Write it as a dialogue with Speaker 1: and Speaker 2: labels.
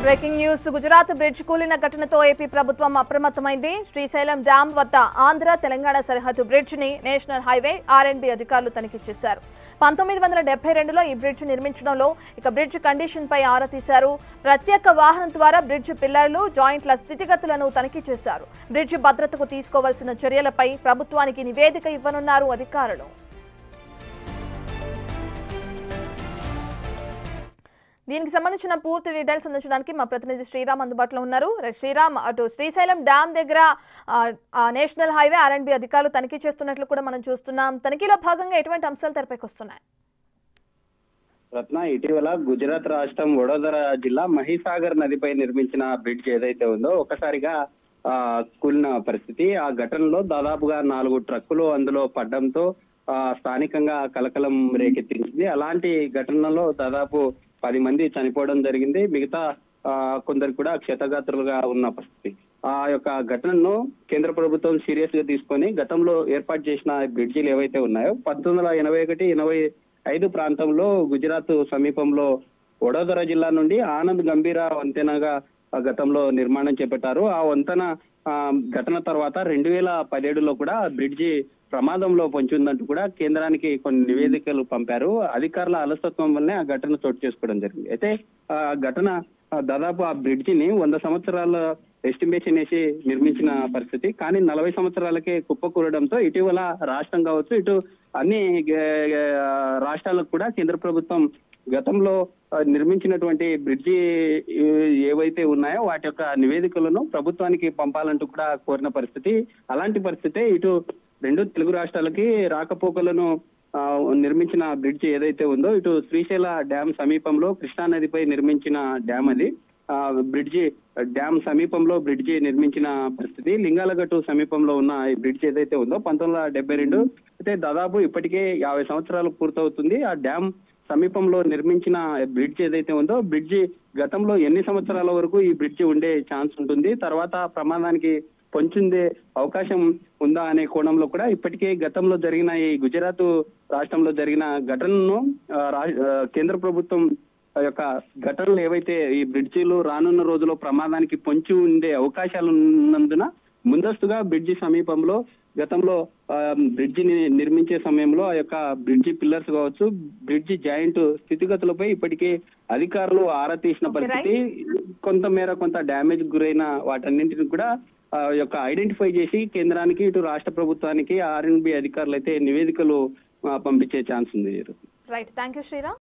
Speaker 1: Breaking news Gujarat bridge కూలిన ఘటనతో AP ప్రభుత్వం అప్రమత్తమైంది. శ్రీశైలం డ్యాం వద్ద ఆంధ్ర తెలంగాణ సరిహద్దు బ్రిడ్జ్ ని నేషనల్ హైవే ఆర్ఎండ్బి అధికారులు తనిఖీ చేశారు. 1972లో ఈ బ్రిడ్జ్ నిర్మించడంలో బ్రిడ్జ్ కండిషన్ పై ఆరా తీశారు. ప్రత్యేక వాహనం ద్వారా బ్రిడ్జ్ పిల్లర్లు జాయింట్ల స్థితిగతులను తనిఖీ చేశారు. బ్రిడ్జ్ భద్రతకు తీసుకోవాల్సిన చర్యలపై ప్రభుత్వానికి నివేదిక ఇవ్వనున్నారు అధికారులు. దీనికి సంబంధించిన పూర్తి డీటెయిల్స్ అందించడానికి మా ప్రతినిధి శ్రీరామ్ అందుబాటులో ఉన్నారు. శ్రీరామ్, అటు శ్రీశైలం డ్యాం దగ్గర నేషనల్ హైవే ఆర్ఎండ్బి అధికారులు తనిఖీ చేస్తున్నట్లు కూడా మనం చూస్తున్నాం. తనిఖీలో భాగంగా ఎటువంటి అంశాలు తెరపైకి వస్తున్నాయి?
Speaker 2: రత్న, ఇటీవల గుజరాత్ రాష్ట్రం వడోదర జిల్లా మహీసాగర్ నదిపై నిర్మించిన బ్రిడ్జ్ ఏదైతే ఉందో ఒకసారిగా కూలిన పరిస్థితి. ఆ ఘటనలో దాదాపుగా 4 ట్రక్కులు అందులో పడ్డంతో స్థానికంగా కలకలం రేకెత్తించింది. అలాంటి ఘటనలో దాదాపు 10 మంది చనిపోవడం జరిగింది. మిగతా కొందరు కూడా క్షతగాత్రులుగా ఉన్న పరిస్థితి. ఆ యొక్క ఘటనను కేంద్ర ప్రభుత్వం సీరియస్ గా తీసుకొని గతంలో ఏర్పాటు చేసిన బ్రిడ్జిలు ఏవైతే ఉన్నాయో 1981-85 ప్రాంతంలో గుజరాత్ సమీపంలో వడోదర జిల్లా నుండి ఆనంద్ గంభీర వంతెనగా గతంలో నిర్మాణం చేపట్టారు. ఆ వంతెన ఘటన తర్వాత 2017లో కూడా బ్రిడ్జి ప్రమాదంలో పొంచుందంటూ కూడా కేంద్రానికి కొన్ని నివేదికలు పంపారు. అధికారుల అలసత్వం వల్లనే ఆ ఘటన చోటు చేసుకోవడం జరిగింది. అయితే ఆ ఘటన దాదాపు ఆ బ్రిడ్జిని 100 సంవత్సరాల ఎస్టిమేషన్ వేసి నిర్మించిన పరిస్థితి. కానీ 40 సంవత్సరాలకే కుప్పకూరడంతో ఇటీవల రాష్ట్రం కావచ్చు, ఇటు అన్ని రాష్ట్రాలకు కూడా కేంద్ర ప్రభుత్వం గతంలో నిర్మించినటువంటి బ్రిడ్జి ఏవైతే ఉన్నాయో వాటి యొక్క నివేదికలను ప్రభుత్వానికి పంపాలంటూ కూడా కోరిన పరిస్థితి. అలాంటి పరిస్థితి ఇటు 2 తెలుగు రాష్ట్రాలకి రాకపోకలను నిర్మించిన బ్రిడ్జ్ ఏదైతే ఉందో ఇటు శ్రీశైల డ్యాం సమీపంలో కృష్ణా నదిపై నిర్మించిన డ్యాం అది. బ్రిడ్జి డ్యాం సమీపంలో బ్రిడ్జి నిర్మించిన పరిస్థితి. లింగాలగట్టు సమీపంలో ఉన్న ఈ బ్రిడ్జ్ ఏదైతే ఉందో 1972 అయితే దాదాపు ఇప్పటికే 50 సంవత్సరాలు పూర్తవుతుంది. ఆ డ్యాం సమీపంలో నిర్మించిన బ్రిడ్జ్ ఏదైతే ఉందో బ్రిడ్జి గతంలో ఎన్ని సంవత్సరాల వరకు ఈ బ్రిడ్జి ఉండే ఛాన్స్ ఉంటుంది, తర్వాత ప్రమాదానికి పొంచుందే అవకాశం ఉందా అనే కోణంలో కూడా ఇప్పటికే గతంలో జరిగిన ఈ గుజరాత్ రాష్ట్రంలో జరిగిన ఘటనను కేంద్ర ప్రభుత్వం యొక్క ఘటనలు ఏవైతే ఈ బ్రిడ్జిలు రానున్న రోజుల్లో ప్రమాదానికి పొంచి ఉండే అవకాశాలు ఉన్నందున ముందస్తుగా బ్రిడ్జి సమీపంలో గతంలో బ్రిడ్జిని నిర్మించే సమయంలో ఆ యొక్క బ్రిడ్జి పిల్లర్స్ కావచ్చు, బ్రిడ్జి జాయింట్ స్థితిగతులపై ఇప్పటికే అధికారులు ఆరా తీసిన పరిస్థితి. కొంత డ్యామేజ్ గురైన వాటన్నింటిని కూడా యొక్క ఐడెంటిఫై చేసి కేంద్రానికి ఇటు రాష్ట్ర ప్రభుత్వానికి ఆర్ఎండ్బి అధికారులు అయితే నివేదికలు పంపించే ఛాన్స్ ఉంది.
Speaker 1: Right, thank you Sriram.